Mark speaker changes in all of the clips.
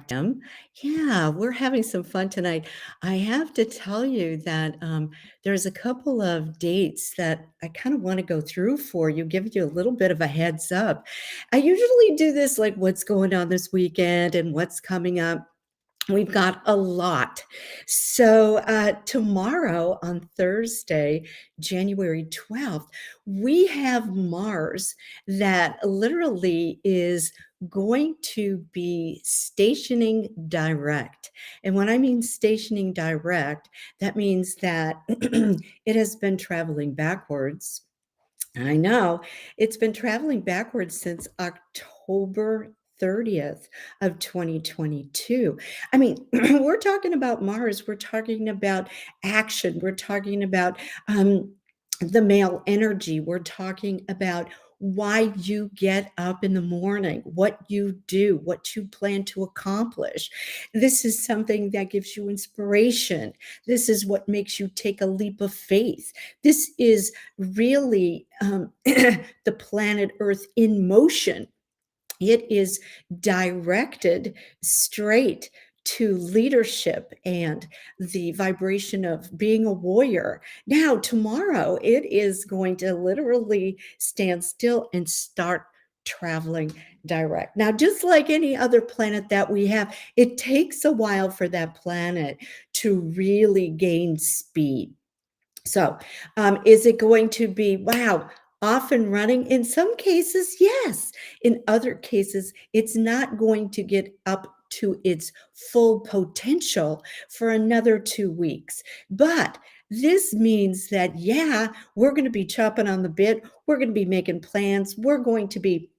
Speaker 1: Them. Yeah, we're having some fun tonight. I have to tell you that there's a couple of dates that I kind of want to go through for you, give you a little bit of a heads up. I usually do this like what's going on this weekend and what's coming up. We've got a lot. So, tomorrow on Thursday, January 12th, we have Mars that literally is going to be stationing direct. And when I mean stationing direct, that means that it has been traveling backwards. I know. It's been traveling backwards since October 30th of 2022. I mean, we're talking about Mars, we're talking about action, we're talking about the male energy, we're talking about why you get up in the morning, what you do, what you plan to accomplish. This is something that gives you inspiration. This is what makes you take a leap of faith. This is really the planet Earth in motion. It is directed straight to leadership and the vibration of being a warrior. Now, tomorrow, it is going to literally stand still and start traveling direct. Now, just like any other planet that we have, it takes a while for that planet to really gain speed. So, is it going to be, wow, off and running? In some cases, yes. In other cases, it's not going to get up to its full potential for another 2 weeks. But this means that, yeah, we're going to be chopping on the bit. We're going to be making plans. We're going to be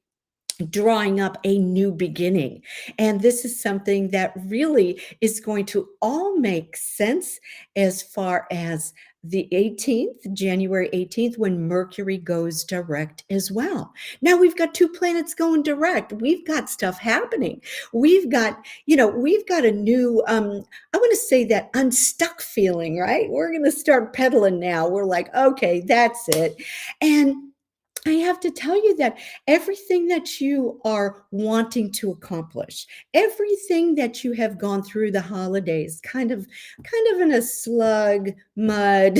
Speaker 1: drawing up a new beginning. And this is something that really is going to all make sense as far as the 18th, January 18th, when Mercury goes direct as well. Now we've got two planets going direct. We've got stuff happening. We've got a new, I want to say that unstuck feeling, right? We're going to start pedaling now. We're like, okay, that's it. And I have to tell you that everything that you are wanting to accomplish, everything that you have gone through the holidays, kind of in a slug, mud,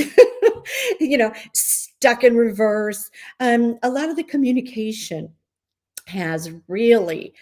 Speaker 1: stuck in reverse. A lot of the communication has really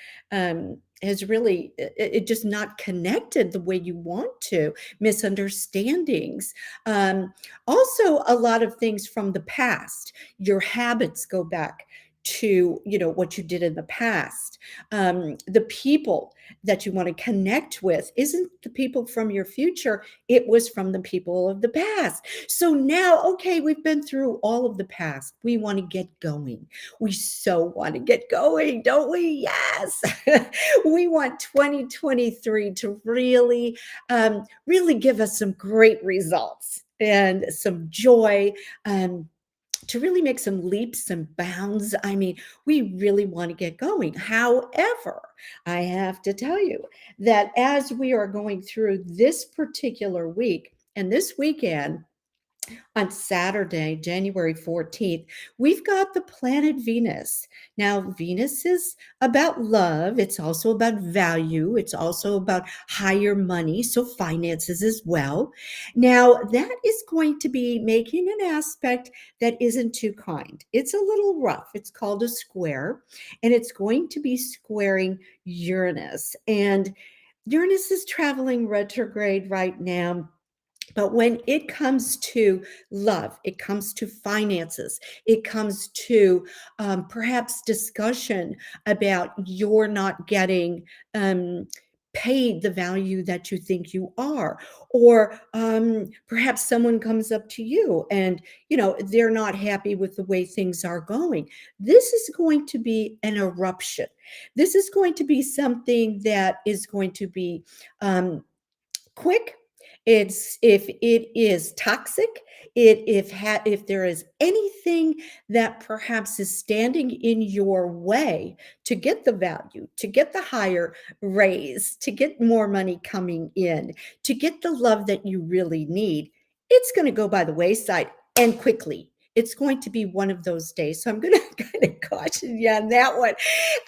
Speaker 1: it just not connected the way you want to, misunderstandings, also a lot of things from the past. Your habits go back to what you did in the past. The people that you want to connect with isn't the people from your future, it was from the people of the past. So now, okay, we've been through all of the past, we want to get going. We so want to get going, don't we? Yes. We want 2023 to really give us some great results and some joy. To really make some leaps and bounds. I mean, we really want to get going. However, I have to tell you that as we are going through this particular week and this weekend, on Saturday, January 14th, we've got the planet Venus. Now, Venus is about love. It's also about value. It's also about higher money, so finances as well. Now, that is going to be making an aspect that isn't too kind. It's a little rough. It's called a square, and it's going to be squaring Uranus. And Uranus is traveling retrograde right now. But when it comes to love, it comes to finances, it comes to perhaps discussion about you're not getting paid the value that you think you are, or perhaps someone comes up to you and they're not happy with the way things are going. This is going to be an eruption. This is going to be something that is going to be quick. It's if it is toxic, if there is anything that perhaps is standing in your way to get the value, to get the higher raise, to get more money coming in, to get the love that you really need, it's going to go by the wayside and quickly. It's going to be one of those days. So I'm going to kind of caution you on that one.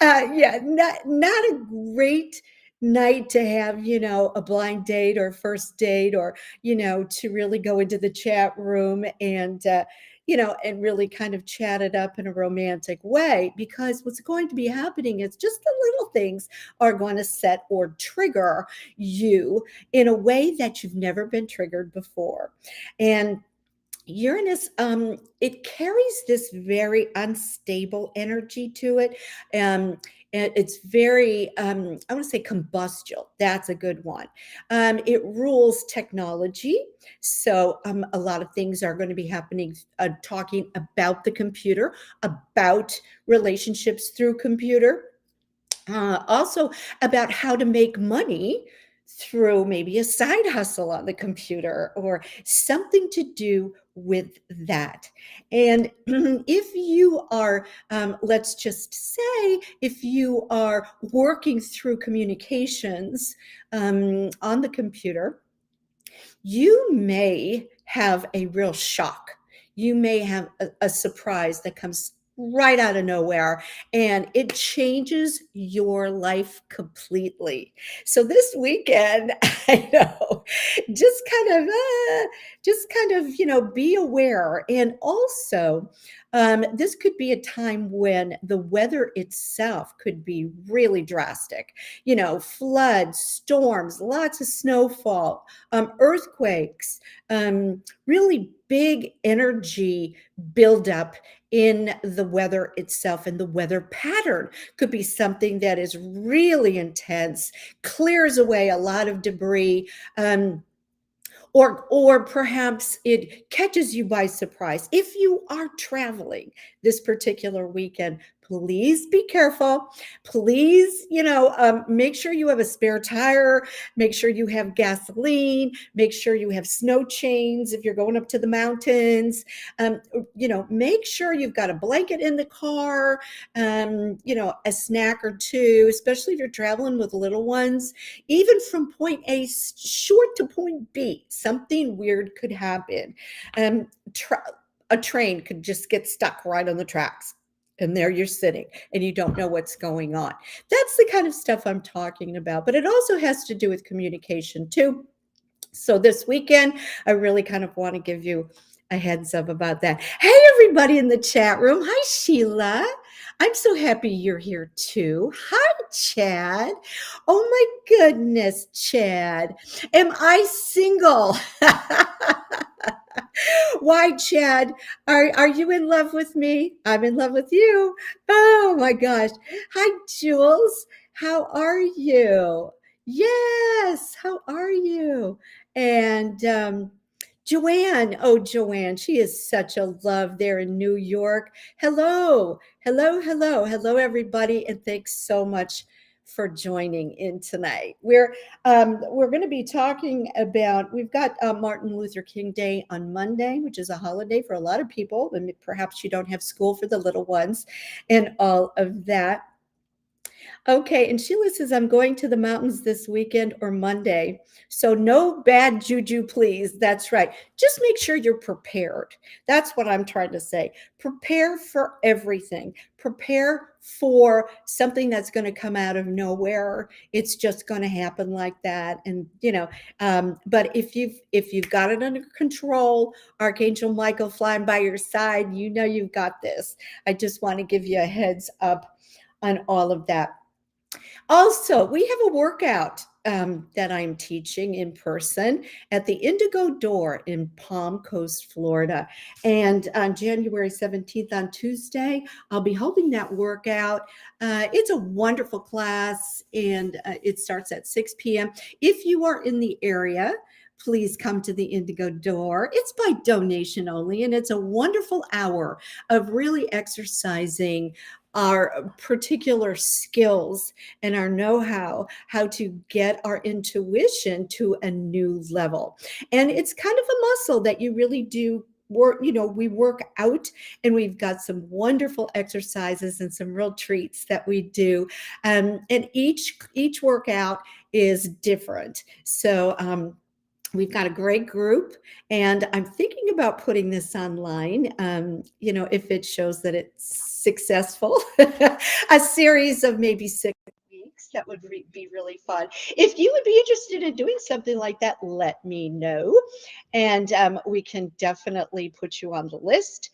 Speaker 1: Yeah, not a great night to have, a blind date or first date, or, to really go into the chat room and, and really kind of chat it up in a romantic way, because what's going to be happening is just the little things are going to set or trigger you in a way that you've never been triggered before. And Uranus, it carries this very unstable energy to it. And it's very, I want to say combustible. That's a good one. It rules technology. So a lot of things are going to be happening, talking about the computer, about relationships through computer, also about how to make money through maybe a side hustle on the computer or something to do with that. And if you are, let's just say, if you are working through communications on the computer, you may have a real shock. You may have a surprise that comes right out of nowhere, and it changes your life completely. So this weekend, I know, just kind of, be aware. And also, this could be a time when the weather itself could be really drastic. Floods, storms, lots of snowfall, earthquakes, really big energy buildup in the weather itself. And the weather pattern could be something that is really intense, clears away a lot of debris. Or perhaps it catches you by surprise. If you are traveling this particular weekend, please be careful. Please, make sure you have a spare tire. Make sure you have gasoline. Make sure you have snow chains if you're going up to the mountains. Make sure you've got a blanket in the car, a snack or two, especially if you're traveling with little ones. Even from point A short to point B, something weird could happen. A train could just get stuck right on the tracks, and there you're sitting and you don't know what's going on. That's the kind of stuff I'm talking about. But it also has to do with communication too. So this weekend, I really kind of want to give you a heads up about that. Hey, everybody in the chat room. Hi, Sheila. I'm so happy you're here too. Hi, Chad. Oh my goodness, Chad. Am I single? Why, Chad? Are you in love with me? I'm in love with you. Oh my gosh. Hi, Jules. How are you? Yes. How are you? And Joanne. Oh, Joanne. She is such a love there in New York. Hello. Hello. Hello. Hello, everybody. And thanks so much for joining in tonight. We're going to be talking about, we've got Martin Luther King Day on Monday, which is a holiday for a lot of people, and perhaps you don't have school for the little ones and all of that. Okay, and Sheila says, I'm going to the mountains this weekend or Monday. So no bad juju, please. That's right. Just make sure you're prepared. That's what I'm trying to say. Prepare for everything. Prepare for something that's going to come out of nowhere. It's just going to happen like that. And, but if you've got it under control, Archangel Michael flying by your side, you've got this. I just want to give you a heads up on all of that. Also, we have a workout that I'm teaching in person at the Indigo Door in Palm Coast, Florida. And on January 17th, on Tuesday, I'll be holding that workout. It's a wonderful class, and it starts at 6 p.m. If you are in the area, please come to the Indigo Door. It's by donation only, and it's a wonderful hour of really exercising our particular skills and our know-how, how to get our intuition to a new level. And it's kind of a muscle that you really do work, we work out, and we've got some wonderful exercises and some real treats that we do. And each workout is different. So, we've got a great group, and I'm thinking about putting this online, if it shows that it's successful, a series of maybe 6 weeks. weeks. That would be really fun. If you would be interested in doing something like that, let me know. And we can definitely put you on the list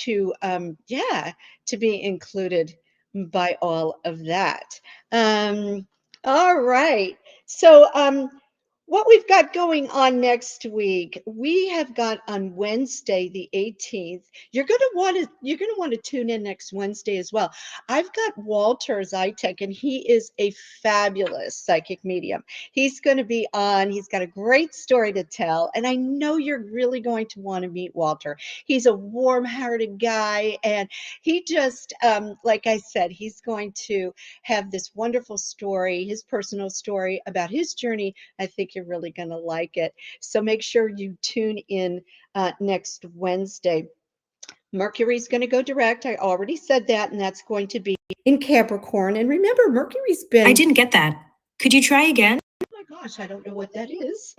Speaker 1: yeah, to be included by all of that. All right. So, what we've got going on next week, we have got on Wednesday, the 18th. You're going to want to tune in next Wednesday as well. I've got Walter Zytek, and he is a fabulous psychic medium. He's going to be on. He's got a great story to tell, and I know you're really going to want to meet Walter. He's a warm-hearted guy, and he just, like I said, he's going to have this wonderful story, his personal story about his journey. I think you're really going to like it. So make sure you tune in next Wednesday. Mercury's going to go direct. I already said that, and that's going to be in Capricorn. And remember, Mercury's been.
Speaker 2: I didn't get that. Could you try again?
Speaker 1: Oh my gosh, I don't know what that is.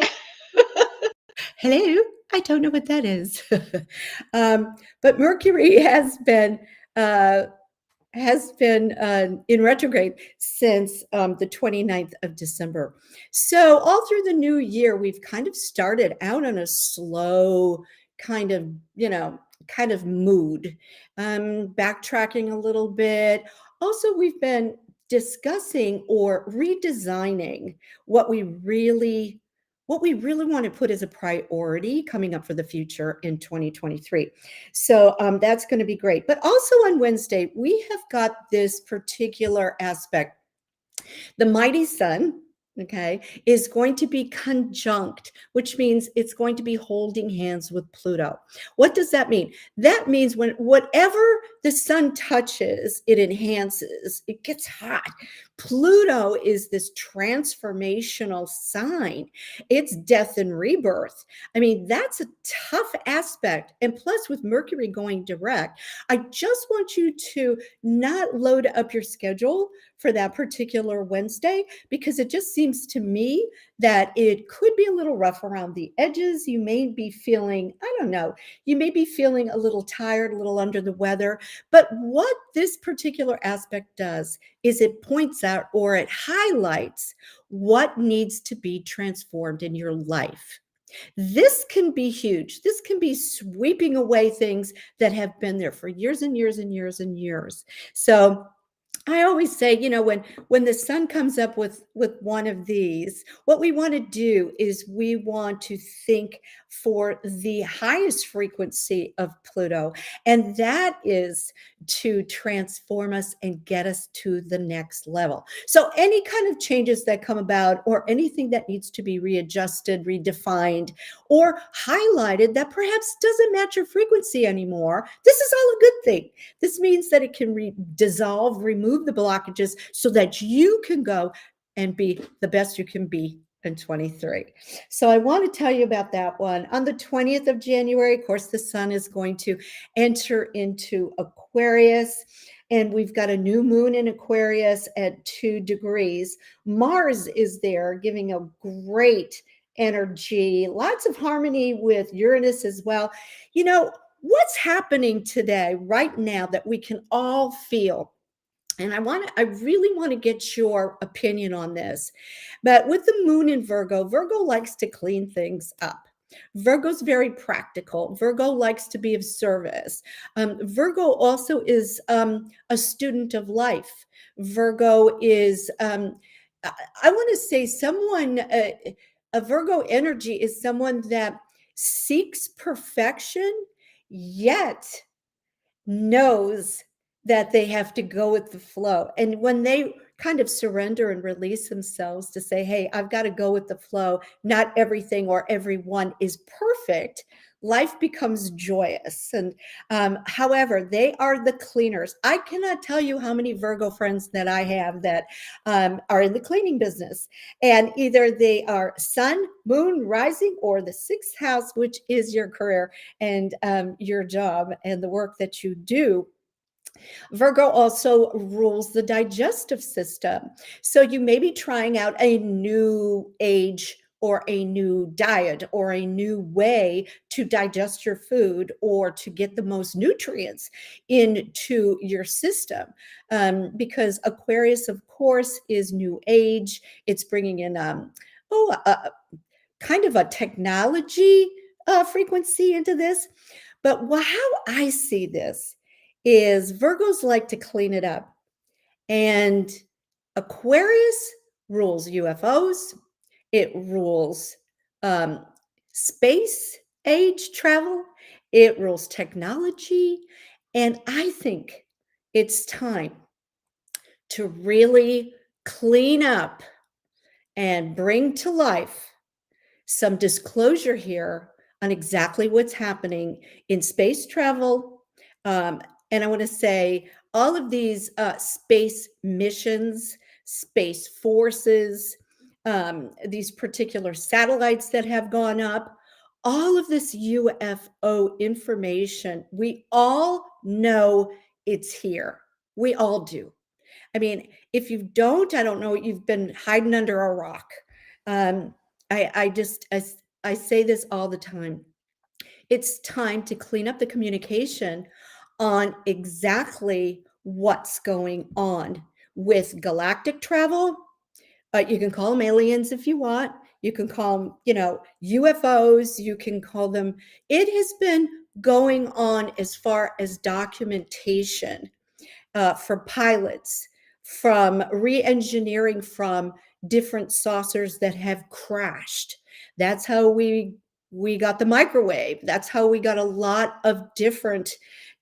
Speaker 1: Hello, I don't know what that is. But Mercury has been in retrograde since the 29th of December. So all through the new year, we've kind of started out on a slow kind of, kind of mood, backtracking a little bit. Also, we've been discussing or redesigning what we really want to put as a priority coming up for the future in 2023. So that's going to be great. But also on Wednesday, we have got this particular aspect. The mighty sun, okay, is going to be conjunct, which means it's going to be holding hands with Pluto. What does that mean? That means when whatever the sun touches, it enhances, it gets hot. Pluto is this transformational sign. It's death and rebirth. I mean, that's a tough aspect. And plus, with Mercury going direct, I just want you to not load up your schedule for that particular Wednesday, because it just seems to me that it could be a little rough around the edges. You may be feeling, I don't know, you may be feeling a little tired, a little under the weather. But what this particular aspect does is it points out or it highlights what needs to be transformed in your life. This can be huge. This can be sweeping away things that have been there for years and years and years and years. So I always say, when the sun comes up with one of these, what we want to do is we want to think for the highest frequency of Pluto, and that is to transform us and get us to the next level. So any kind of changes that come about, or anything that needs to be readjusted, redefined, or highlighted that perhaps doesn't match your frequency anymore, this is all a good thing. This means that it can dissolve, remove the blockages so that you can go and be the best you can be in 23. So I want to tell you about that one. On the 20th of January, of course, the sun is going to enter into Aquarius, and we've got a new moon in Aquarius at 2 degrees. Mars is there giving a great energy, lots of harmony with Uranus as well. What's happening today, right now, that we can all feel? And I really want to get your opinion on this. But with the moon in Virgo likes to clean things up. Virgo's very practical. Virgo likes to be of service. Virgo also is a student of life. Virgo is, I want to say, a Virgo energy is someone that seeks perfection, yet knows that they have to go with the flow. And when they kind of surrender and release themselves to say, hey, I've got to go with the flow, not everything or everyone is perfect, life becomes joyous. And however, they are the cleaners. I cannot tell you how many Virgo friends that I have that are in the cleaning business. And either they are sun, moon, rising, or the sixth house, which is your career and your job and the work that you do. Virgo also rules the digestive system. So you may be trying out a new age or a new diet or a new way to digest your food or to get the most nutrients into your system. Because Aquarius, of course, is new age. It's bringing in kind of a technology frequency into this. But how I see this is Virgos like to clean it up. And Aquarius rules UFOs, it rules um, space age travel, it rules technology. And I think it's time to really clean up and bring to life some disclosure here on exactly what's happening in space travel. And I want to say all of these space missions, space forces, these particular satellites that have gone up, all of this UFO information, we all know it's here. We all do. I mean, if you don't, I don't know, you've been hiding under a rock. Um, I say this all the time. It's time to clean up the communication on exactly what's going on with galactic travel. You can call them aliens if you want. You can call them, UFOs. You can call them. It has been going on as far as documentation for pilots, from re-engineering from different saucers that have crashed. That's how we got the microwave. That's how we got a lot of different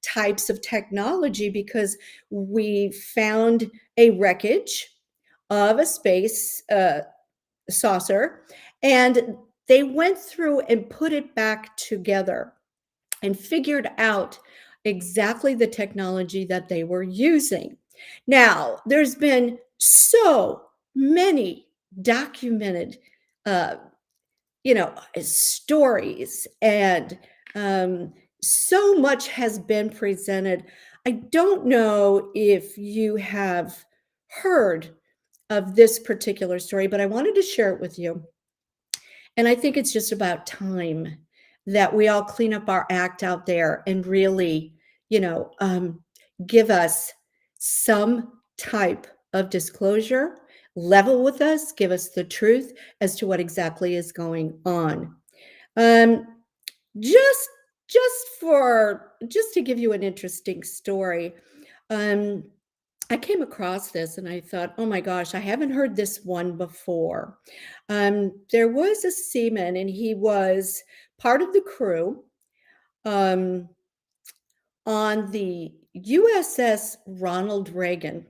Speaker 1: types of technology, because we found a wreckage of a space saucer, and they went through and put it back together and figured out exactly the technology that they were using. Now, there's been so many documented, uh, stories, and so much has been presented. I don't know if you have heard of this particular story, but I wanted to share it with you. And I think it's just about time that we all clean up our act out there and really, give us some type of disclosure, level with us, give us the truth as to what exactly is going on. Um, just just to give you an interesting story. Um, I came across this and I thought, oh my gosh, I haven't heard this one before. There was a seaman and he was part of the crew um, on the USS Ronald Reagan.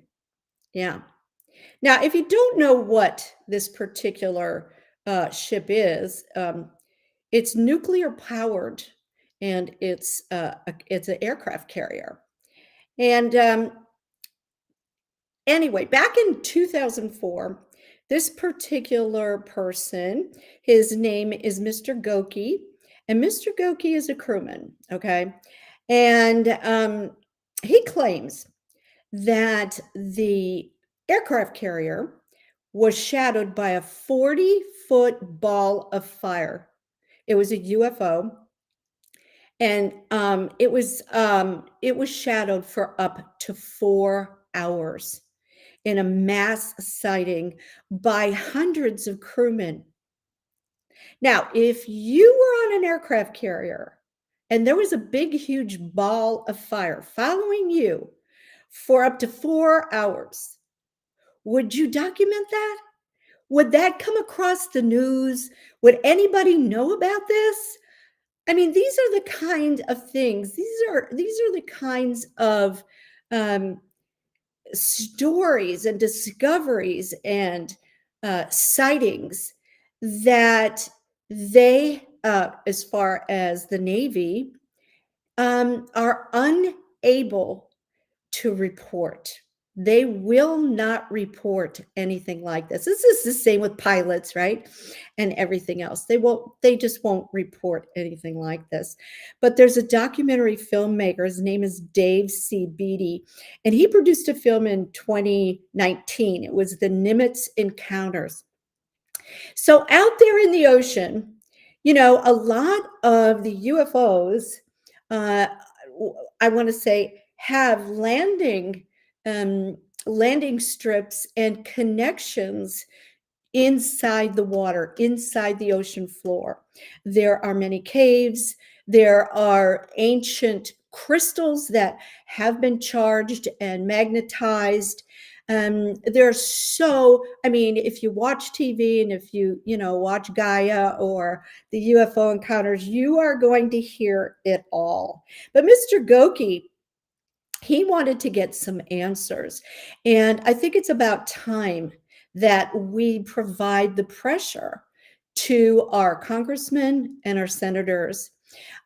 Speaker 1: Yeah. Now, if you don't know what this particular ship is, it's nuclear powered, and it's an aircraft carrier. And anyway, back in 2004, this particular person, his name is Mr. Goki, and Mr. Goki is a crewman, okay? And he claims that the aircraft carrier was shadowed by a 40-foot ball of fire. It was a UFO, and it was shadowed for up to 4 hours in a mass sighting by hundreds of crewmen. Now, if you were on an aircraft carrier and there was a big, huge ball of fire following you for up to 4 hours, would you document that? Would that come across the news? Would anybody know about this? I mean, these are the kind of things. These are the kinds of um, stories and discoveries and sightings that they, as far as the Navy, are unable to report. They will not report anything like this. This is the same with pilots, right? And everything else. They just won't report anything like this. But there's a documentary filmmaker, his name is Dave C. Beatty, and he produced a film in 2019. It was The Nimitz Encounters. So out there in the ocean, a lot of the UFOs, uh, I want to say, have um, landing strips and connections inside the water, inside the ocean floor. There are many caves. There are ancient crystals that have been charged and magnetized. I mean, if you watch TV and if watch Gaia or the UFO encounters, you are going to hear it all. But Mr. Goki, he wanted to get some answers. And I think it's about time that we provide the pressure to our congressmen and our senators.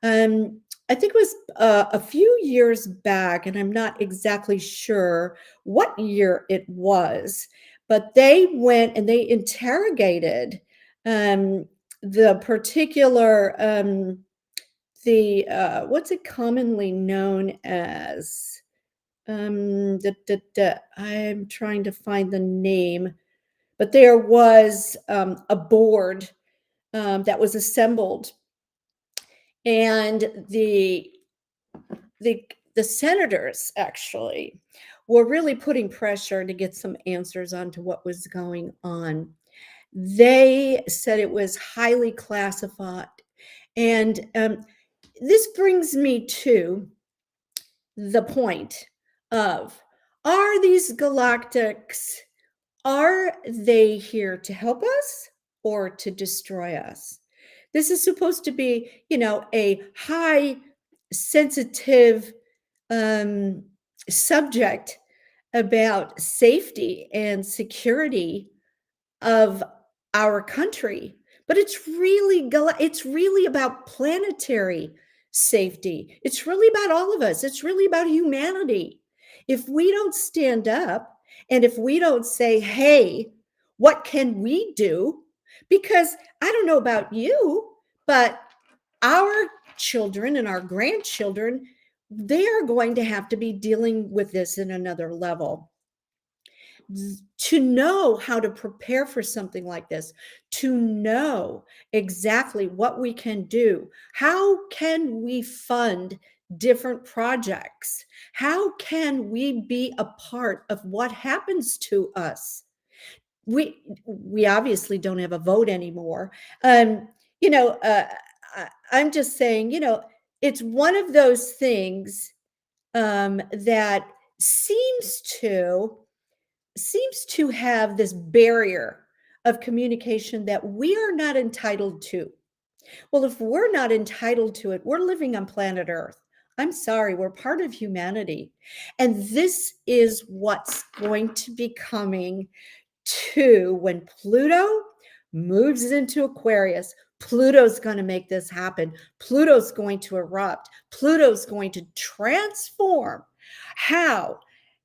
Speaker 1: Um, I think it was a few years back, and I'm not exactly sure what year it was, but they went and they interrogated um, the particular what's it commonly known as? I'm trying to find the name, but there was a board that was assembled, and the the senators actually were really putting pressure to get some answers onto what was going on. They said it was highly classified, and this brings me to the point of, are these galactics, are they here to help us or to destroy us? This is supposed to be, a high sensitive um, subject about safety and security of our country, but it's really about planetary safety. It's really about all of us. It's really about humanity. If we don't stand up and if we don't say, "Hey, what can we do?" Because I don't know about you, but our children and our grandchildren, they are going to have to be dealing with this in another level. To know how to prepare for something like this, to know exactly what we can do. How can we fund different projects? How can we be a part of what happens to us? We obviously don't have a vote anymore. Um, you know, uh, I'm just saying, it's one of those things that seems to have this barrier of communication that we are not entitled to. Well, if we're not entitled to it, we're living on planet Earth. I'm sorry, we're part of humanity. And this is what's going to be coming to when Pluto moves into Aquarius. Pluto's going to make this happen. Pluto's going to erupt. Pluto's going to transform how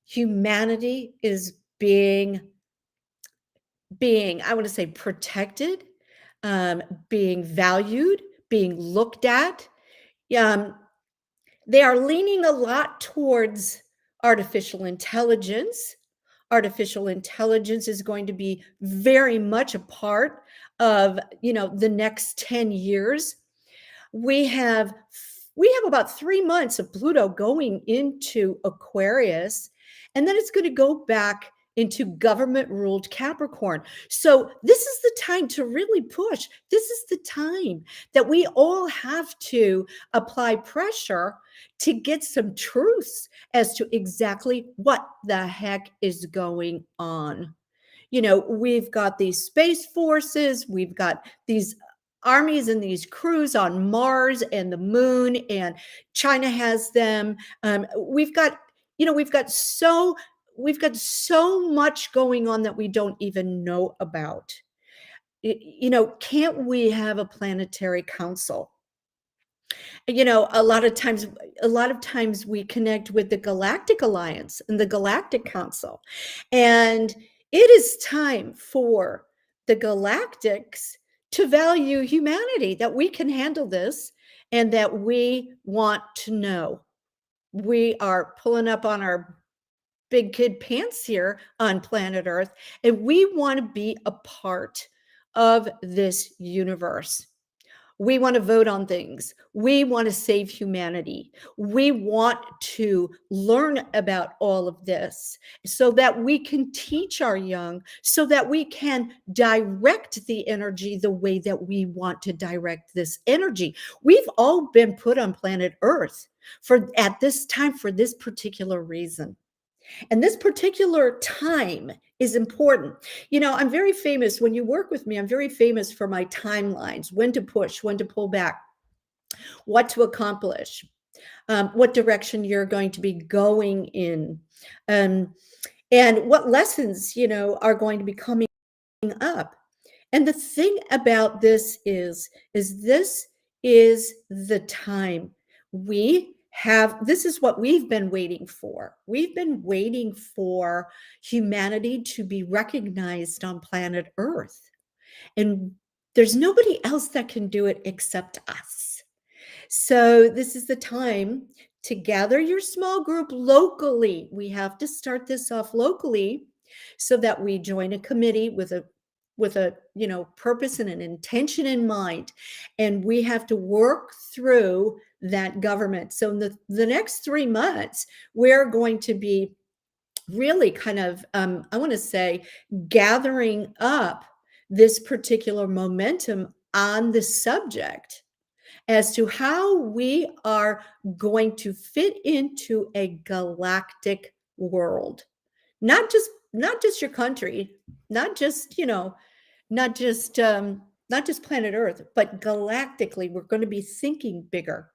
Speaker 1: humanity is being, I want to say, protected, um, being valued, being looked at. Um, they are leaning a lot towards artificial intelligence. Artificial intelligence is going to be very much a part of, the next 10 years. We have about 3 months of Pluto going into Aquarius, and then it's going to go back into government ruled Capricorn. So this is the time to really push. This is the time that we all have to apply pressure to get some truths as to exactly what the heck is going on. We've got these space forces, we've got these armies and these crews on Mars and the moon, and China has them. We've got so much going on that we don't even know about. Can't we have a planetary council? A lot of times we connect with the Galactic Alliance and the Galactic Council, and it is time for the galactics to value humanity, that we can handle this and that we want to know. We are pulling up on our big kid pants here on planet Earth, and we want to be a part of this universe. We want to vote on things. We want to save humanity. We want to learn about all of this so that we can teach our young, so that we can direct the energy the way that we want to direct this energy. We've all been put on planet Earth for at this time for this particular reason. And this particular time is important. You know, I'm very famous when you work with me, I'm very famous for my timelines, when to push, when to pull back, what to accomplish, what direction you're going to be going in, um, and what lessons, are going to be coming up. And the thing about this is this is the time we have. This is what we've been waiting for. We've been waiting for humanity to be recognized on planet Earth. And there's nobody else that can do it except us. So this is the time to gather your small group locally. We have to start this off locally so that we join a committee with a purpose and an intention in mind, and we have to work through that government. So in the next 3 months, we're going to be really kind of I want to say gathering up this particular momentum on the subject as to how we are going to fit into a galactic world. Not just your country, not just, not just not just planet Earth, but galactically, we're going to be thinking bigger.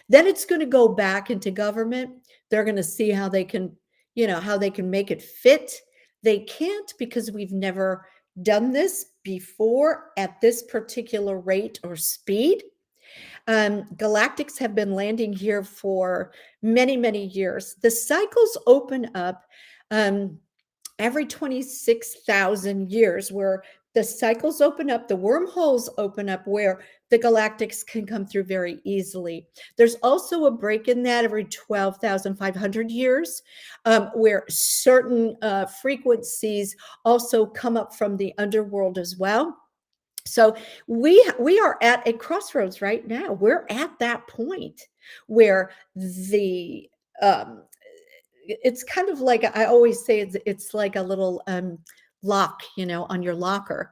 Speaker 1: Then it's going to go back into government. They're going to see how they can, how they can make it fit. They can't because we've never done this before at this particular rate or speed. Galactics have been landing here for many, many years. The cycles open up every 26,000 years, where the cycles open up, the wormholes open up, where the galactics can come through very easily. There's also a break in that every 12,500 years, where certain frequencies also come up from the underworld as well. So we are at a crossroads right now. We're at that point where the it's kind of like, I always say it's like a little lock, on your locker.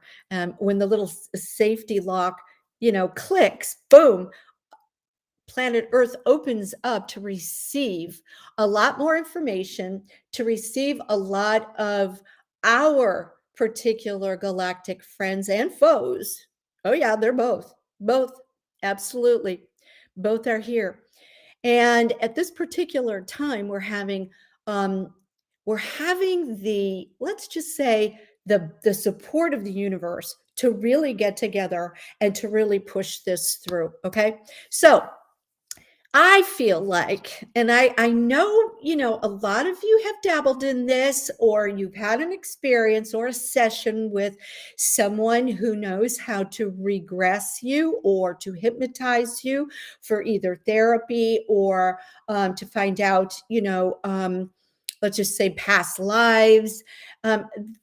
Speaker 1: When the little safety lock, clicks, boom, planet Earth opens up to receive a lot more information, to receive a lot of our particular galactic friends and foes. Oh, yeah, they're both, absolutely. Both are here. And at this particular time, we're having the, let's just say, the support of the universe to really get together and to really push this through. Okay. So I feel like, and I know, a lot of you have dabbled in this, or you've had an experience or a session with someone who knows how to regress you or to hypnotize you for either therapy or to find out, let's just say past lives.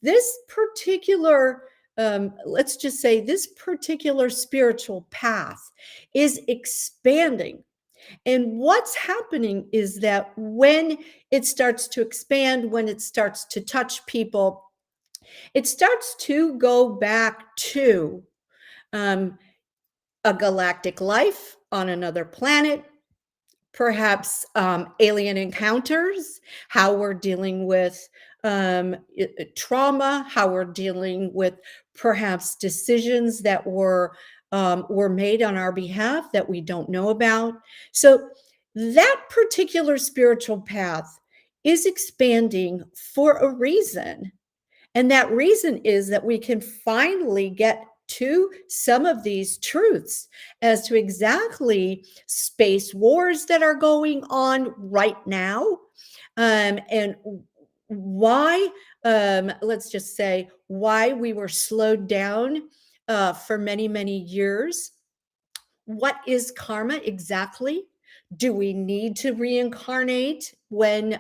Speaker 1: This particular, let's just say this particular spiritual path is expanding, and what's happening is that when it starts to expand, when it starts to touch people, it starts to go back to um, a galactic life on another planet, perhaps alien encounters, how we're dealing with trauma, how we're dealing with perhaps decisions that were made on our behalf that we don't know about. So that particular spiritual path is expanding for a reason. And that reason is that we can finally get to some of these truths as to exactly space wars that are going on right now, and why, let's just say, why we were slowed down for many, many years. What is karma exactly? Do we need to reincarnate when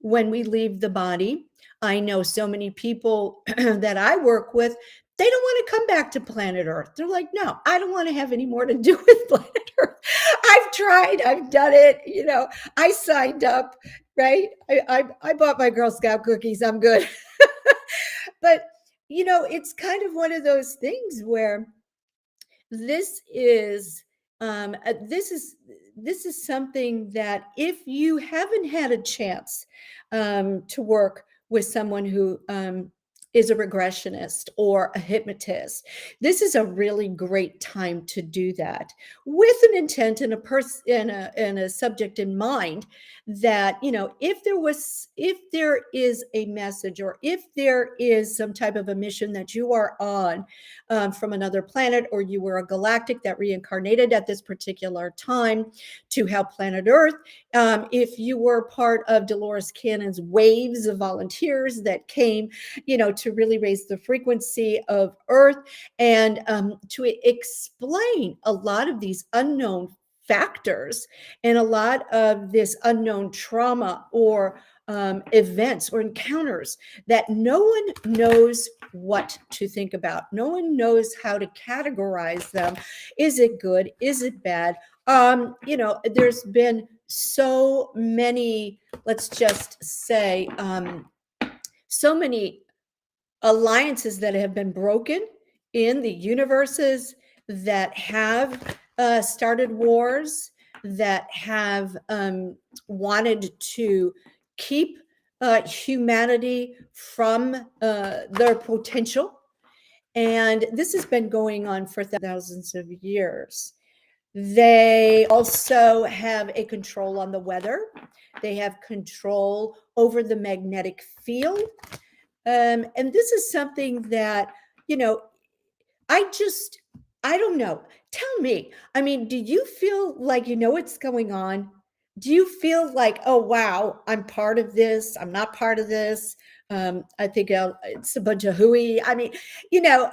Speaker 1: we leave the body? I know so many people that I work with, They don't want to come back to planet Earth. They're like, no, I don't want to have any more to do with planet Earth. I've tried, I've done it. I signed up, right? I bought my Girl Scout cookies. I'm good. But, it's kind of one of those things where this is um, uh, this is this is something that if you haven't had a chance to work with someone who is a regressionist or a hypnotist, this is a really great time to do that with an intent and a person and a subject in mind, that if there is a message, or if there is some type of a mission that you are on from another planet, or you were a galactic that reincarnated at this particular time to help planet Earth. If you were part of Dolores Cannon's waves of volunteers that came, to really raise the frequency of Earth, and to explain a lot of these unknown factors and a lot of this unknown trauma, or events or encounters that no one knows what to think about. No one knows how to categorize them. Is it good? Is it bad? There's been so many, let's just say, so many alliances that have been broken in the universes, that have started wars, that have wanted to keep humanity from their potential. And this has been going on for thousands of years. They also have a control on the weather. They have control over the magnetic field. And this is something that, you know, I don't know. Tell me, I mean, do you feel like you know what's going on? Do you feel like, oh, wow, I'm part of this? I'm not part of this. I think it's a bunch of hooey. I mean, you know,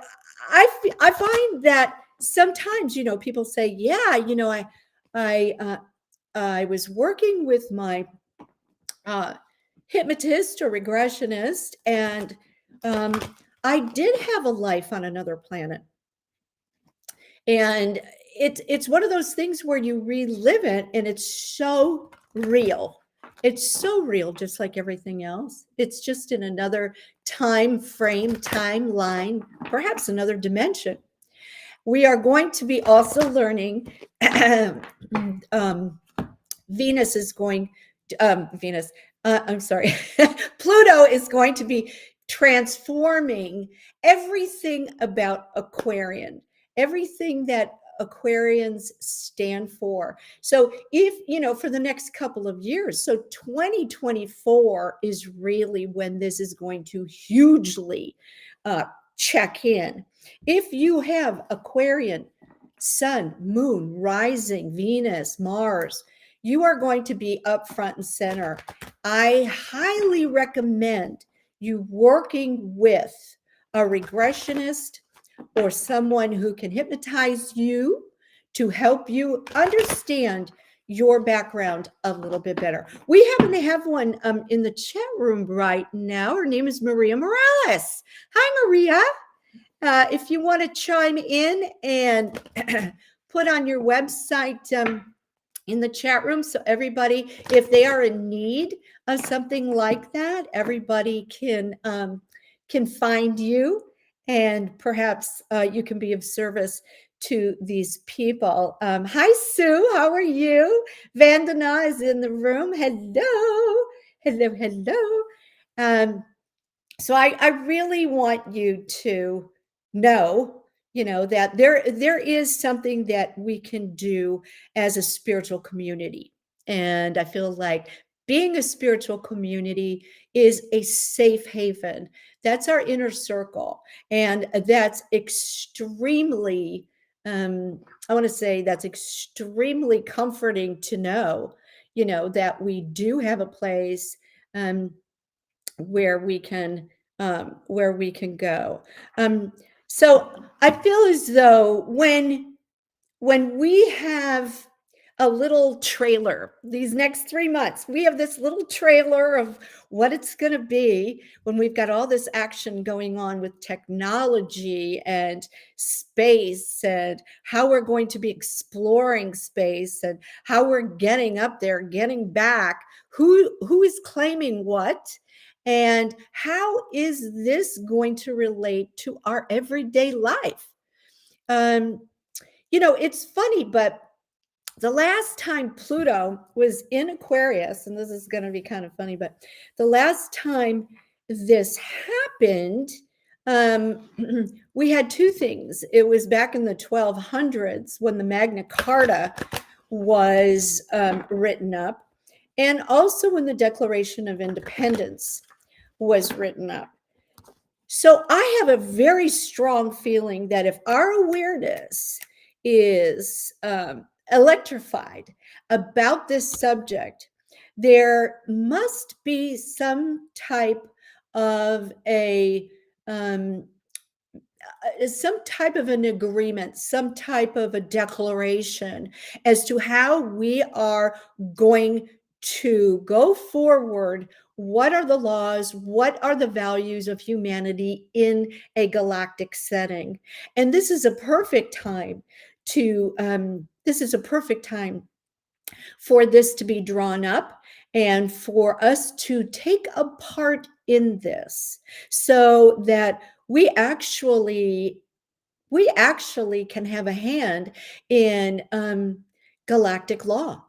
Speaker 1: I find that sometimes, people say, yeah, I, uh, I was working with my uh, hypnotist or regressionist, and um, I did have a life on another planet. And it's one of those things where you relive it, and it's so real. It's so real, just like everything else. It's just in another time frame, timeline, perhaps another dimension. We are going to be also learning. um, Venus is going, Venus, I'm sorry, Pluto is going to be transforming everything about Aquarian, everything that Aquarians stand for. So for the next couple of years, so 2024 is really when this is going to hugely check in. If you have Aquarian, Sun, Moon, Rising, Venus, Mars, you are going to be up front and center. I highly recommend you working with a regressionist or someone who can hypnotize you to help you understand your background a little bit better. We happen to have one in the chat room right now. Her name is Maria Morales. Hi, Maria. If you want to chime in and put on your website in the chat room, so everybody, if they are in need of something like that, everybody can find you, and perhaps you can be of service to these people. Hi, Sue. How are you? Vandana is in the room. Hello. Hello. Hello. So I really want you to know, that there is something that we can do as a spiritual community. And I feel like being a spiritual community is a safe haven. That's our inner circle. And that's extremely, I want to say that's extremely comforting to know, that we do have a place where we can go. So I feel as though when we have a little trailer. These next 3 months, we have this little trailer of what it's gonna be when we've got all this action going on with technology and space, and how we're going to be exploring space, and how we're getting up there, getting back, who is claiming what, and how is this going to relate to our everyday life? Um, it's funny, but the last time Pluto was in Aquarius, and this is going to be kind of funny, but the last time this happened, um, we had two things. It was back in the 1200s when the Magna Carta was written up, and also when the Declaration of Independence was written up. So I have a very strong feeling that if our awareness is electrified about this subject, there must be some type of um, some type of an agreement, some type of a declaration as to how we are going to go forward. What are the laws? What are the values of humanity in a galactic setting? And this is a perfect time for this to be drawn up and for us to take a part in this so that we actually can have a hand in galactic law.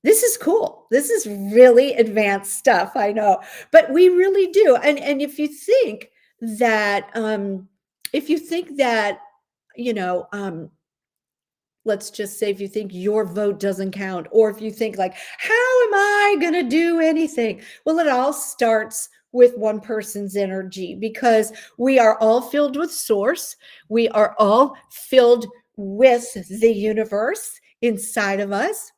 Speaker 1: This is cool. This is really advanced stuff, I know, but we really do. And if you think that, you know, let's just say if you think your vote doesn't count, or if you think like, how am I going to do anything? Well, it all starts with one person's energy, because we are all filled with source. We are all filled with the universe inside of us.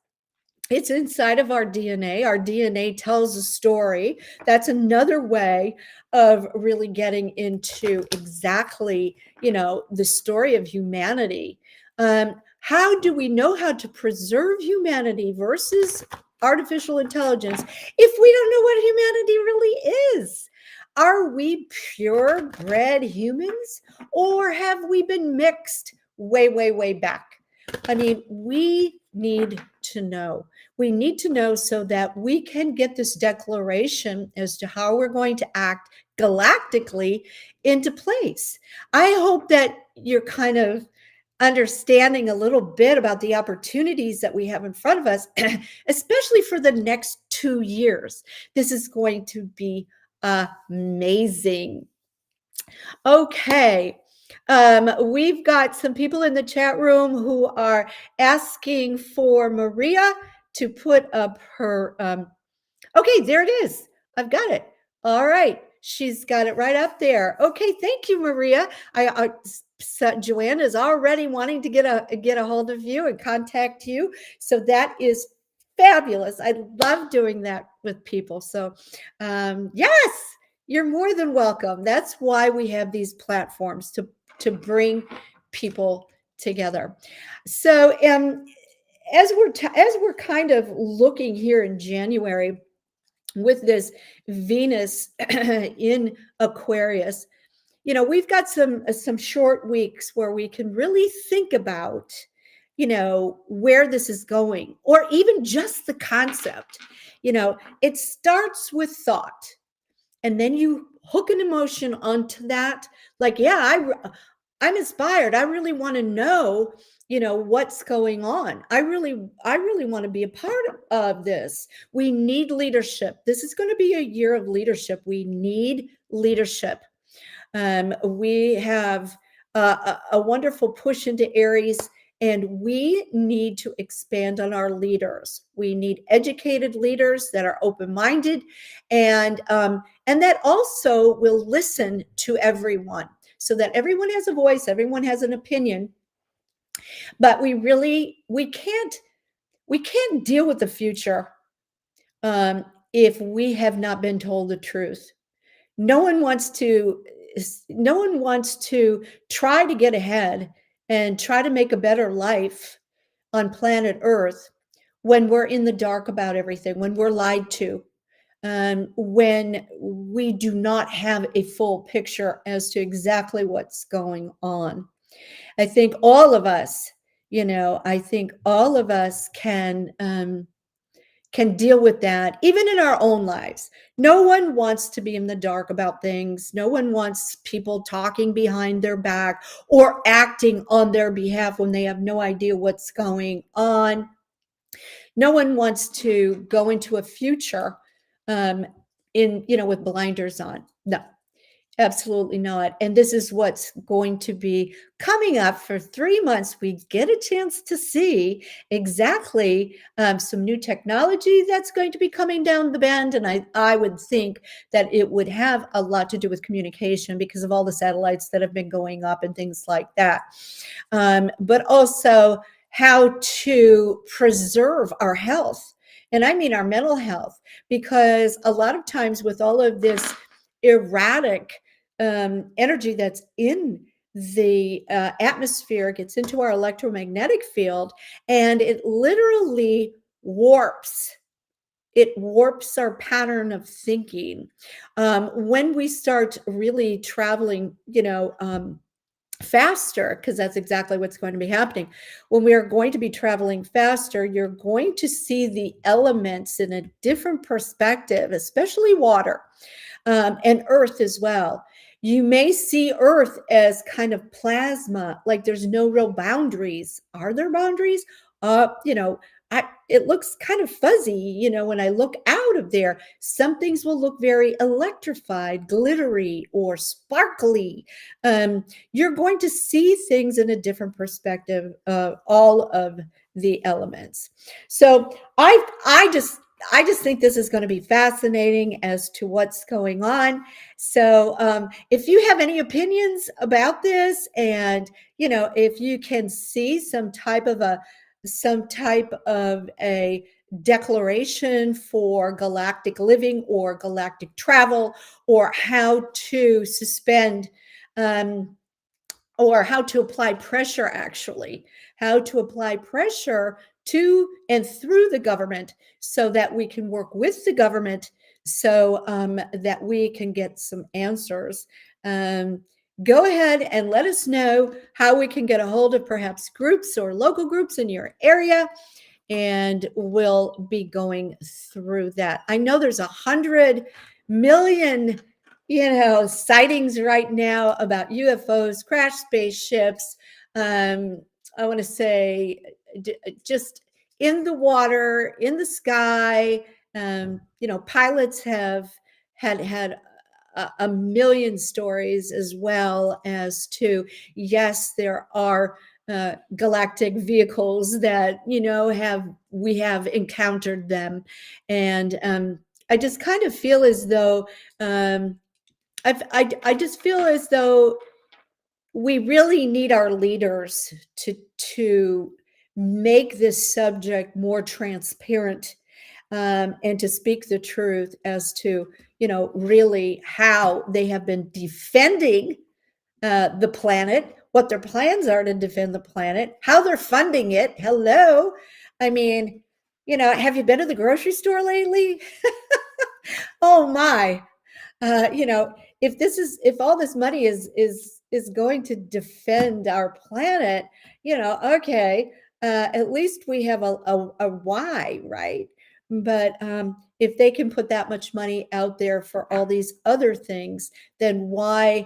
Speaker 1: It's inside of our DNA. Our DNA tells a story. That's another way of really getting into exactly, the story of humanity. How do we know how to preserve humanity versus artificial intelligence if we don't know what humanity really is? Are we purebred humans, or have we been mixed way, way, way back? I mean, we need to know. We need to know so that we can get this declaration as to how we're going to act galactically into place. I hope that you're kind of understanding a little bit about the opportunities that we have in front of us, especially for the next 2 years. This is going to be amazing. Okay. We've got some people in the chat room who are asking for Maria to put up her. Okay, there it is. I've got it. All right. She's got it right up there. Okay, thank you, Maria. Joanne is already wanting to get a hold of you and contact you. So that is fabulous. I love doing that with people. So, yes, you're more than welcome. That's why we have these platforms to bring people together. So, as we're kind of looking here in January with this Venus in Aquarius, we've got some short weeks where we can really think about, where this is going, or even just the concept. It starts with thought, and then you hook an emotion onto that. Like, yeah, I'm inspired. I really want to know, what's going on. I really want to be a part of this. We need leadership. This is going to be a year of leadership. We need leadership. We have a wonderful push into Aries, and we need to expand on our leaders. We need educated leaders that are open-minded, and that also will listen to everyone, so that everyone has a voice, everyone has an opinion. But we can't deal with the future if we have not been told the truth. No one wants to try to get ahead and try to make a better life on planet Earth when we're in the dark about everything, when we're lied to, when we do not have a full picture as to exactly what's going on. I think all of us, I think all of us can deal with that, even in our own lives. No one wants to be in the dark about things. No one wants people talking behind their back or acting on their behalf when they have no idea what's going on. No one wants to go into a future um, with blinders on. No, absolutely not. And this is what's going to be coming up for 3 months. We get a chance to see exactly some new technology that's going to be coming down the bend. And I would think that it would have a lot to do with communication because of all the satellites that have been going up and things like that. But also how to preserve our health. And I mean our mental health, because a lot of times with all of this erratic energy that's in the atmosphere, gets into our electromagnetic field, and it literally warps. It warps our pattern of thinking. When we start really traveling, faster, because that's exactly what's going to be happening. When we are going to be traveling faster, you're going to see the elements in a different perspective, especially water and earth as well. You may see earth as kind of plasma, like there's no real boundaries. Are there boundaries? It looks kind of fuzzy, when I look out of there. Some things will look very electrified, glittery, or sparkly. You're going to see things in a different perspective of all of the elements. So I just think this is going to be fascinating as to what's going on. So if you have any opinions about this, and if you can see some type of a declaration for galactic living or galactic travel, or how to suspend or how to apply pressure, actually, how to apply pressure to and through the government so that we can work with the government, so that we can get some answers. Um, Go ahead and let us know how we can get a hold of perhaps groups or local groups in your area, and we'll be going through that. I know there's 100 million sightings right now about UFOs, crash spaceships. I want to say just in the water, in the sky. Pilots have had a million stories, as well as to, yes, there are galactic vehicles that we have encountered them. And I just kind of feel as though I just feel as though we really need our leaders to make this subject more transparent, and to speak the truth as to really how they have been defending the planet, what their plans are to defend the planet, how they're funding it. Hello, I mean, have you been to the grocery store lately? Oh my, uh, you know, if all this money is going to defend our planet, okay, at least we have a why, right? But if they can put that much money out there for all these other things, then why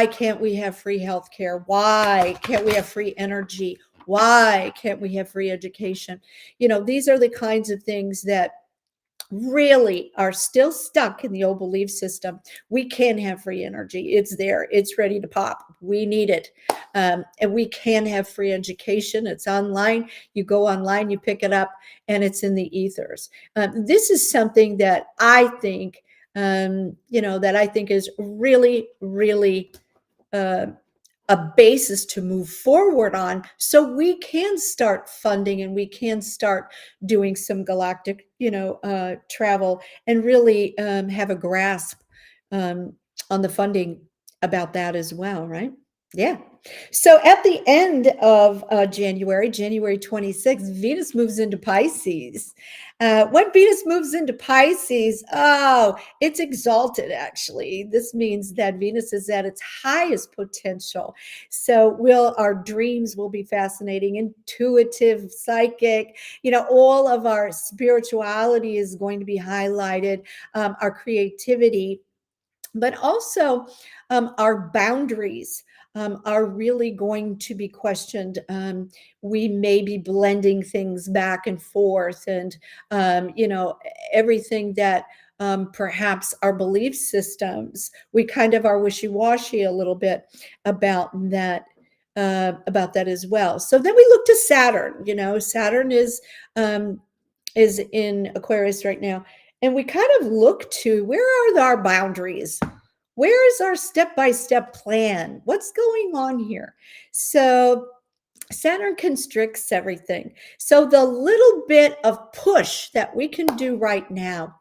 Speaker 1: can't we have free healthcare? Why can't we have free energy? Why can't we have free education? These are the kinds of things that really are still stuck in the old belief system. We can have free energy. It's there. It's ready to pop. We need it. And we can have free education. It's online. You go online, you pick it up, and it's in the ethers. This is something that I think, is really, really uh, a basis to move forward on, so we can start funding and we can start doing some galactic travel, and really have a grasp um, on the funding about that as well, right? Yeah. So at the end of January 26th, Venus moves into Pisces. When Venus moves into Pisces, oh, it's exalted actually. This means that Venus is at its highest potential. So our dreams will be fascinating, intuitive, psychic, all of our spirituality is going to be highlighted, our creativity, but also our boundaries are really going to be questioned. We may be blending things back and forth, and everything that perhaps our belief systems, we kind of are wishy-washy a little bit about that. About that as well. So then we look to Saturn. Saturn is in Aquarius right now. And we kind of look to, where are our boundaries? Where is our step-by-step plan? What's going on here? So Saturn constricts everything. So the little bit of push that we can do right now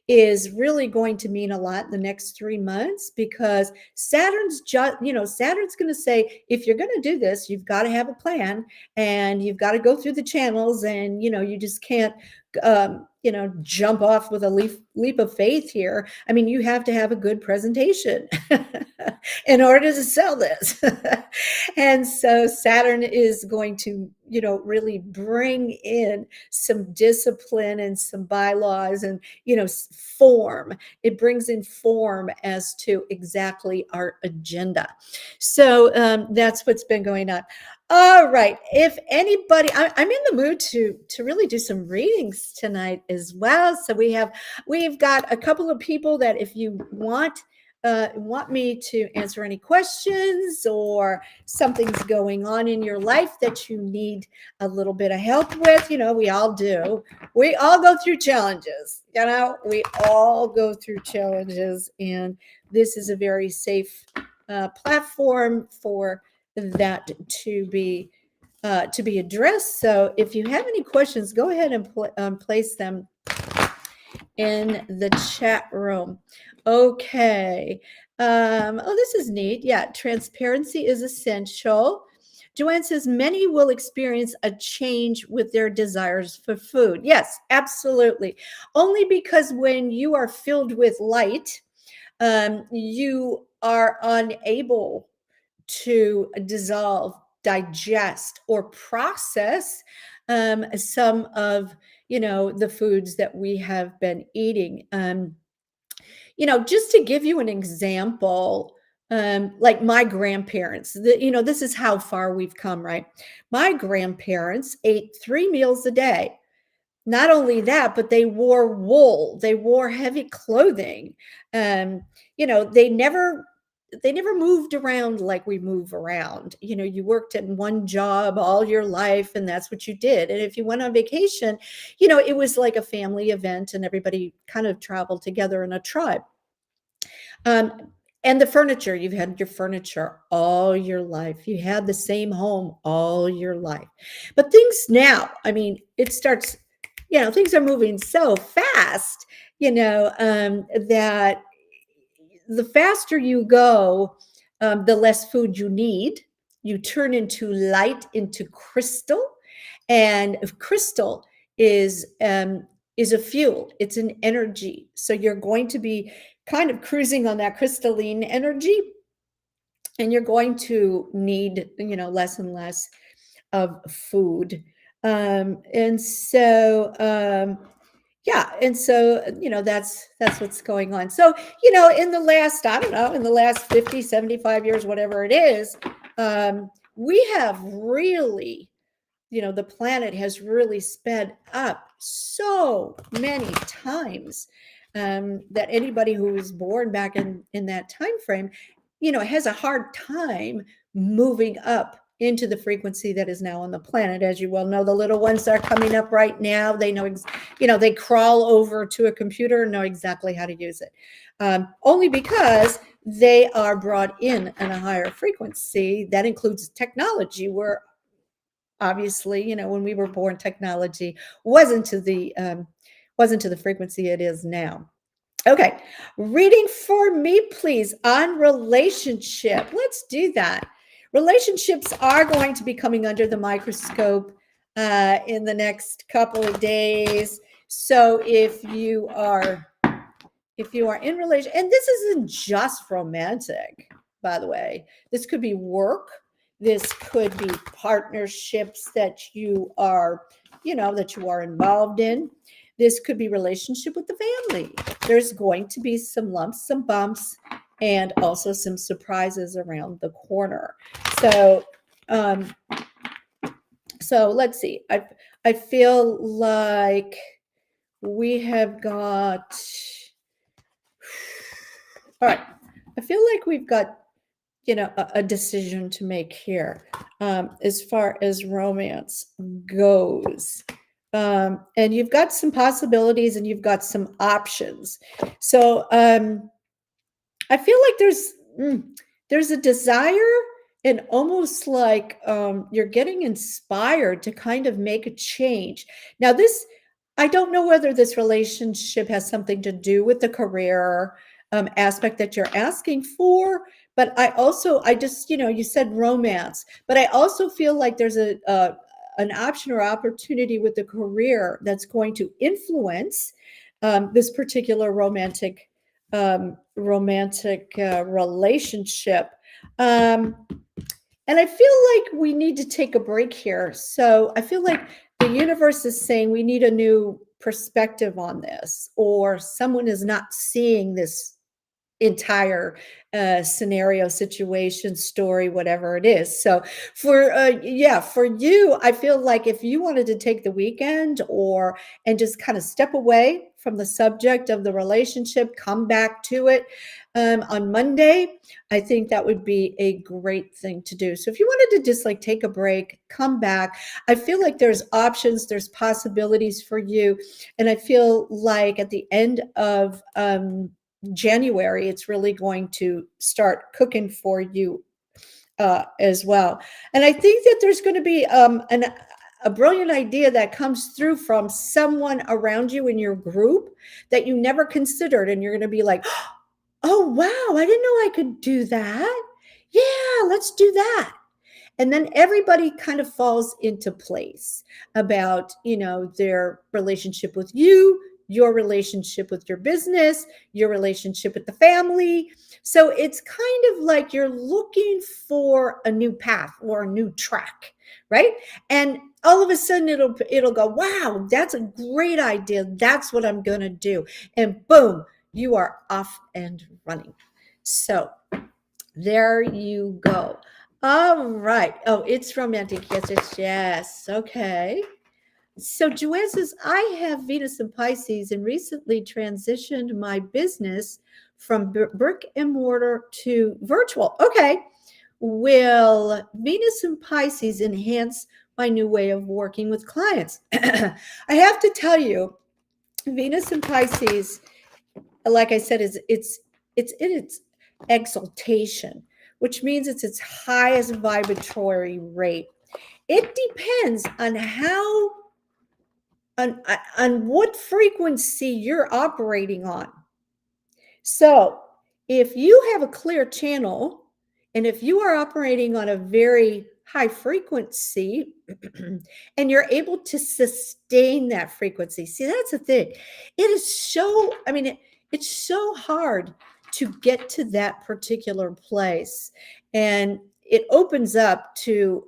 Speaker 1: is really going to mean a lot in the next 3 months, because Saturn's Saturn's going to say, if you're going to do this, you've got to have a plan, and you've got to go through the channels, and you just can't jump off with a leap of faith here. I mean, you have to have a good presentation in order to sell this. And so Saturn is going to, really bring in some discipline and some bylaws and, form. It brings in form as to exactly our agenda. So that's what's been going on. All right. If anybody, I'm in the mood to really do some readings tonight as well. So we've got a couple of people that, if you want me to answer any questions, or something's going on in your life that you need a little bit of help with, we all do. We all go through challenges. We all go through challenges, and this is a very safe platform for that to be addressed. So if you have any questions, go ahead and place them in the chat room. Okay. Oh, this is neat. Yeah, transparency is essential. Joanne says many will experience a change with their desires for food. Yes, absolutely. Only because when you are filled with light, you are unable to dissolve, digest, or process some of the foods that we have been eating. Just to give you an example, like my grandparents, this is how far we've come, right? My grandparents ate 3 meals a day. Not only that, but they wore wool. They wore heavy clothing. They never moved around like we move around. You worked at one job all your life, and that's what you did. And if you went on vacation, it was like a family event, and everybody kind of traveled together in a tribe. And the furniture, you've had your furniture all your life. You had the same home all your life. But things now, I mean, it starts, things are moving so fast, that the faster you go, the less food you need. You turn into light, into crystal, and crystal is a fuel. It's an energy. So you're going to be kind of cruising on that crystalline energy, and you're going to need, less and less of food. And so that's what's going on. So in the last, I don't know, in the last 50, 75 years, whatever it is, we have really, the planet has really sped up so many times, that anybody who was born back in that time frame, has a hard time moving up into the frequency that is now on the planet. As you well know, the little ones are coming up right now. They know, they crawl over to a computer and know exactly how to use it, only because they are brought in at a higher frequency. That includes technology, where obviously, when we were born, technology wasn't to the frequency it is now. Okay, reading for me, please, on relationship. Let's do that. relationships are going to be coming under the microscope in the next couple of days. So if you are in relation, and this isn't just romantic, by the way, this could be work, this could be partnerships that you are, that you are involved in. This could be relationship with the family. There's going to be some lumps, some bumps, and also some surprises around the corner. So, let's see. I feel like we have got. All right. I feel like we've got, a decision to make here as far as romance goes. And you've got some possibilities and you've got some options. So I feel like there's a desire and almost like you're getting inspired to kind of make a change. Now, I don't know whether this relationship has something to do with the career aspect that you're asking for, but I just, you said romance, but I also feel like there's an option or opportunity with the career that's going to influence this particular romantic relationship. And I feel like we need to take a break here. So I feel like the universe is saying we need a new perspective on this, or someone is not seeing this entire scenario, situation, story, whatever it is. So for you, I feel like if you wanted to take the weekend and just kind of step away from the subject of the relationship, come back to it on Monday, I think that would be a great thing to do. So if you wanted to just like take a break, come back, I feel like there's options, there's possibilities for you. And I feel like at the end of January, it's really going to start cooking for you as well. And I think that there's going to be a brilliant idea that comes through from someone around you in your group that you never considered. And you're going to be like, oh, wow, I didn't know I could do that. Yeah, let's do that. And then everybody kind of falls into place about, their relationship with you, your relationship with your business, your relationship with the family. So it's kind of like you're looking for a new path or a new track, right? And all of a sudden it'll go, wow, that's a great idea. That's what I'm going to do. And boom, you are off and running. So there you go. All right. Oh, it's romantic. Yes. Okay. So Joanne says, I have Venus in Pisces and recently transitioned my business from brick and mortar to virtual. Okay. Will Venus in Pisces enhance my new way of working with clients? I have to tell you, Venus in Pisces, like I said, it's in its exaltation, which means it's its highest vibratory rate. It depends on on what frequency you're operating on. So if you have a clear channel, and if you are operating on a very high frequency and you're able to sustain that frequency, see, that's the thing. It is so, it's so hard to get to that particular place. And it opens up to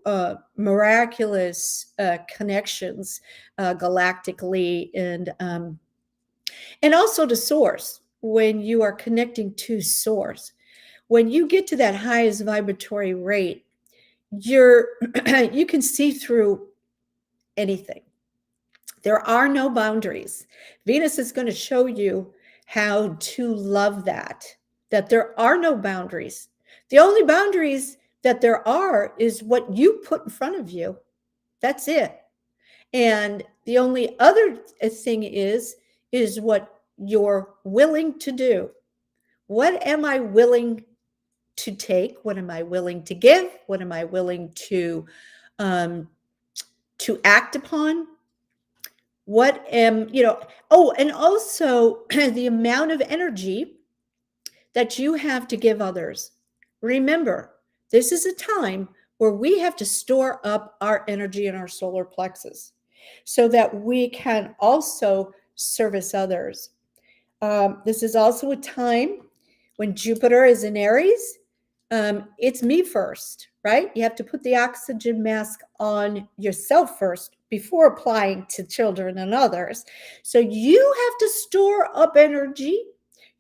Speaker 1: miraculous connections galactically and also to source. When you are connecting to source, when you get to that highest vibratory rate, you can see through anything. There are no boundaries. Venus is going to show you how to love that there are no boundaries. The only boundaries that there are is what you put in front of you. That's it. And the only other thing is what you're willing to do. What am I willing to take? What am I willing to give? What am I willing to act upon? What am, oh, and also the amount of energy that you have to give others. Remember, This is a time where we have to store up our energy in our solar plexus so that we can also service others. This is also a time when Jupiter is in Aries. It's me first, right? You have to put the oxygen mask on yourself first before applying to children and others. So you have to store up energy.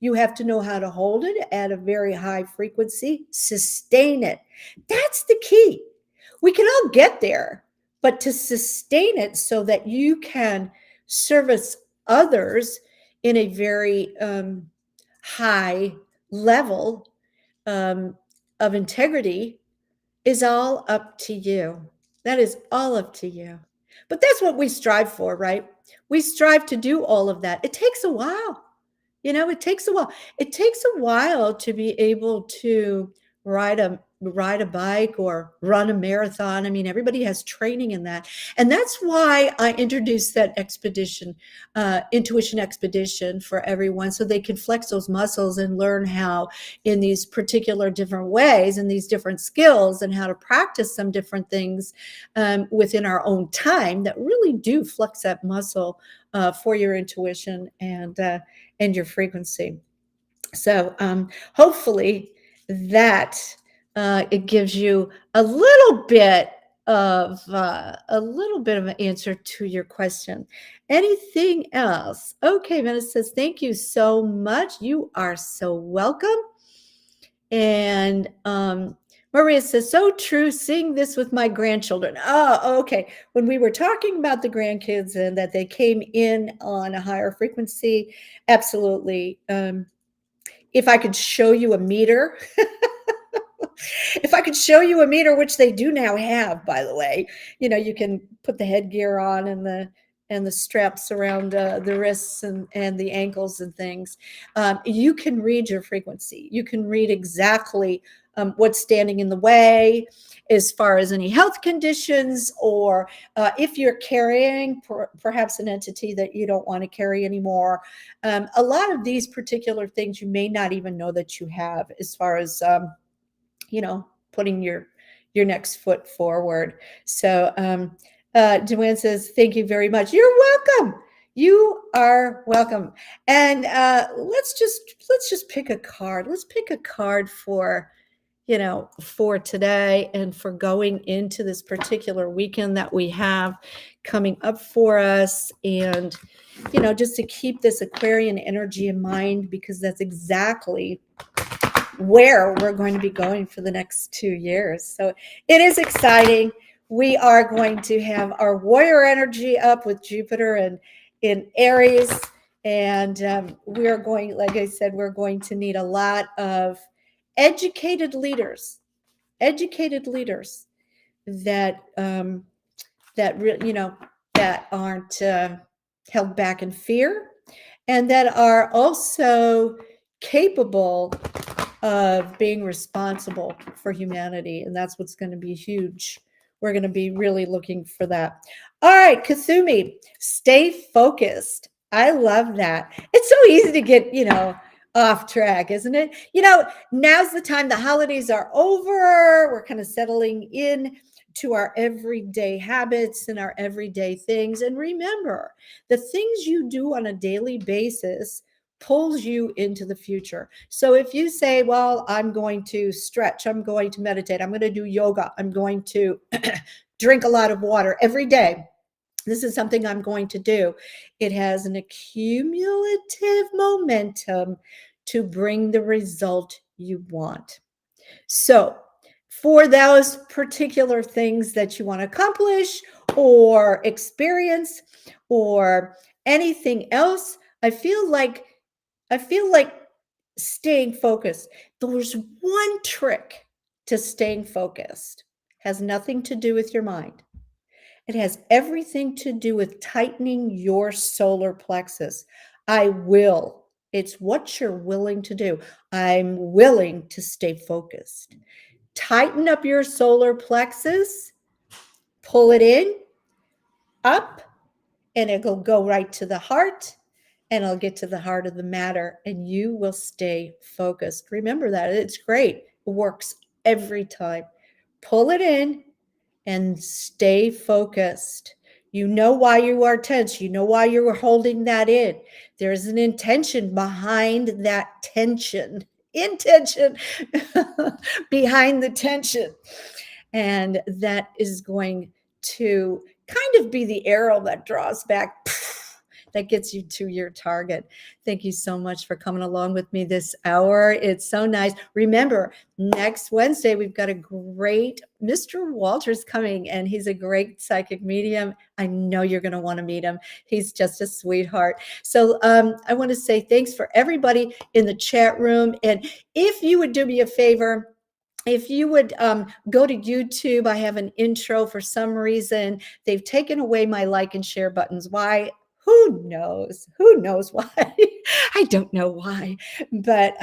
Speaker 1: You have to know how to hold it at a very high frequency, sustain it. That's the key. We can all get there, but to sustain it so that you can service others in a very high level of integrity is all up to you. That is all up to you. But that's what we strive for, right? We strive to do all of that. It takes a while. It takes a while. It takes a while to be able to ride a bike or run a marathon. I mean, everybody has training in that. And that's why I introduced that expedition, intuition expedition for everyone, so they can flex those muscles and learn how in these particular different ways and these different skills and how to practice some different things within our own time that really do flex that muscle for your intuition and your frequency. So hopefully that it gives you a little bit of an answer to your question. Anything else? Okay, Venice says, thank you so much. You are so welcome. And Maria says, so true, seeing this with my grandchildren. Oh, okay. When we were talking about the grandkids and that they came in on a higher frequency, absolutely. If I could show you a meter, if I could show you a meter, which they do now have, by the way, you can put the headgear on and the straps around the wrists and the ankles and things. You can read your frequency. You can read exactly what's standing in the way as far as any health conditions, or if you're carrying perhaps an entity that you don't want to carry anymore. A lot of these particular things you may not even know that you have, as far as putting your next foot forward. So Joanne says, thank you very much. You're welcome. You are welcome. And let's just pick a card. Let's pick a card for today and for going into this particular weekend that we have coming up for us. And just to keep this Aquarian energy in mind, because that's exactly where we're going to be going for the next 2 years. So it is exciting. We are going to have our warrior energy up with Jupiter and in Aries. And we are going, like I said, we're going to need a lot of educated leaders that that aren't held back in fear, and that are also capable of being responsible for humanity. And that's what's going to be huge. We're going to be really looking for that. All right, Kasumi, stay focused. I love that. It's so easy to get, off track, isn't it? Now's the time. The holidays are over. We're kind of settling in to our everyday habits and our everyday things. And remember, the things you do on a daily basis pulls you into the future. So if you say, well, I'm going to stretch, I'm going to meditate, I'm going to do yoga, I'm going to drink a lot of water every day, this is something I'm going to do. It has an accumulative momentum to bring the result you want. So for those particular things that you want to accomplish or experience or anything else, I feel like staying focused. There's one trick to staying focused. Has nothing to do with your mind. It has everything to do with tightening your solar plexus. It's what you're willing to do. I'm willing to stay focused. Tighten up your solar plexus, pull it in, up, and it'll go right to the heart, and it'll get to the heart of the matter, and you will stay focused. Remember that. It's great. It works every time. Pull it in and stay focused. You know why you are tense. You know why you are holding that in. There's an intention behind that tension. Intention behind the tension. And that is going to kind of be the arrow that draws back, that gets you to your target. Thank you so much for coming along with me this hour. It's so nice. Remember, next Wednesday, we've got a great Mr. Walters coming, and he's a great psychic medium. I know you're going to want to meet him. He's just a sweetheart. So I want to say thanks for everybody in the chat room. And if you would do me a favor, if you would go to YouTube, I have an intro. For some reason, they've taken away my like and share buttons. Why? Who knows? Who knows why? I don't know why, but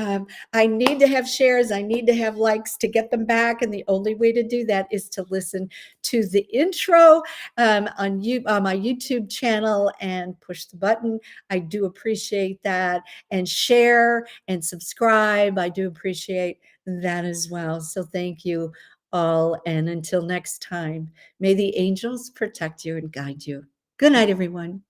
Speaker 1: I need to have shares. I need to have likes to get them back. And the only way to do that is to listen to the intro on my YouTube channel and push the button. I do appreciate that. And share and subscribe. I do appreciate that as well. So thank you all. And until next time, may the angels protect you and guide you. Good night, everyone.